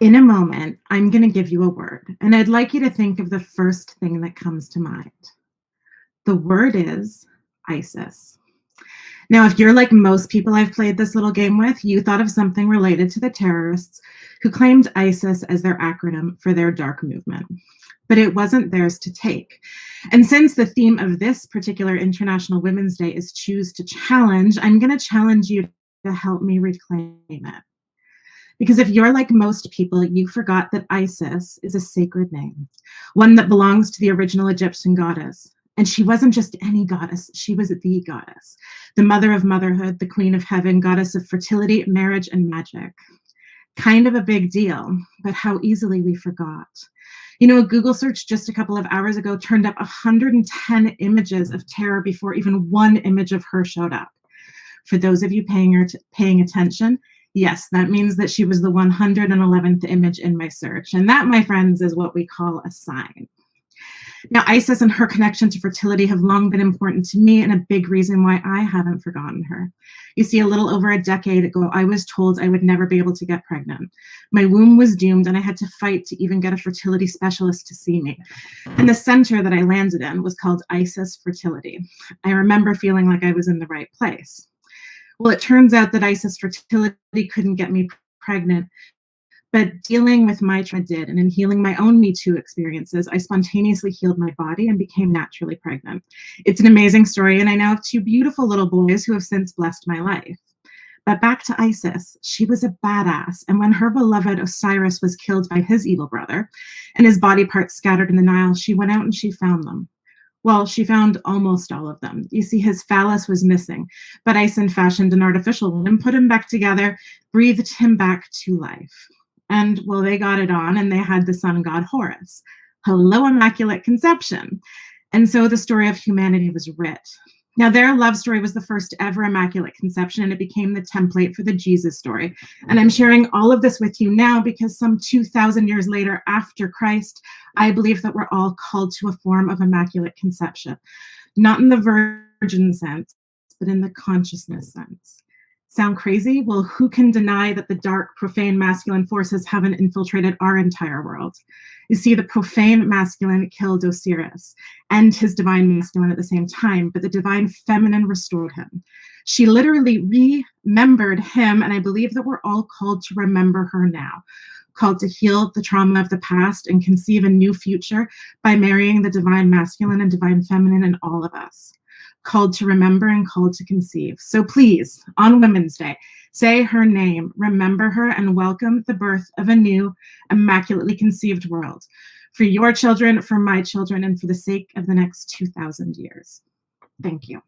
In a moment, I'm going to give you a word, and I'd like you to think of the first thing that comes to mind. The word is ISIS. Now, if you're like most people I've played this little game with, you thought of something related to the terrorists who claimed ISIS as their acronym for their dark movement. But it wasn't theirs to take. And since the theme of this particular International Women's Day is choose to challenge, I'm going to challenge you to help me reclaim it. Because if you're like most people, you forgot that Isis is a sacred name, one that belongs to the original Egyptian goddess. And she wasn't just any goddess, she was the goddess, the mother of motherhood, the queen of heaven, goddess of fertility, marriage, and magic. Kind of a big deal, but how easily we forgot. You know, a Google search just a couple of hours ago turned up 110 images of terror before even one image of her showed up. For those of you paying attention, yes, that means that she was the 111th image in my search. And that, my friends, is what we call a sign. Now, Isis and her connection to fertility have long been important to me and a big reason why I haven't forgotten her. You see, a little over a decade ago, I was told I would never be able to get pregnant. My womb was doomed and I had to fight to even get a fertility specialist to see me. And the center that I landed in was called Isis Fertility. I remember feeling like I was in the right place. Well, it turns out that Isis Fertility couldn't get me pregnant, but dealing with my trauma did, and in healing my own Me Too experiences, I spontaneously healed my body and became naturally pregnant. It's an amazing story, and I now have two beautiful little boys who have since blessed my life. But back to Isis, she was a badass, and when her beloved Osiris was killed by his evil brother, and his body parts scattered in the Nile, she went out and she found them. Well, she found almost all of them. You see, his phallus was missing, but Isis fashioned an artificial one and put him back together, breathed him back to life. And well, they got it on and they had the sun god Horus. Hello, Immaculate Conception. And so the story of humanity was writ. Now, their love story was the first ever Immaculate Conception, and it became the template for the Jesus story. And I'm sharing all of this with you now because some 2,000 years later, after Christ, I believe that we're all called to a form of Immaculate Conception, not in the virgin sense, but in the consciousness sense. Sound crazy? Well, who can deny that the dark, profane masculine forces haven't infiltrated our entire world? You see, the profane masculine killed Osiris and his divine masculine at the same time, but the divine feminine restored him. She literally remembered him, and I believe that we're all called to remember her now, called to heal the trauma of the past and conceive a new future by marrying the divine masculine and divine feminine in all of us. Called to remember and called to conceive. So please, on Women's Day, say her name, remember her, and welcome the birth of a new, immaculately conceived world for your children, for my children, and for the sake of the next 2,000 years. Thank you.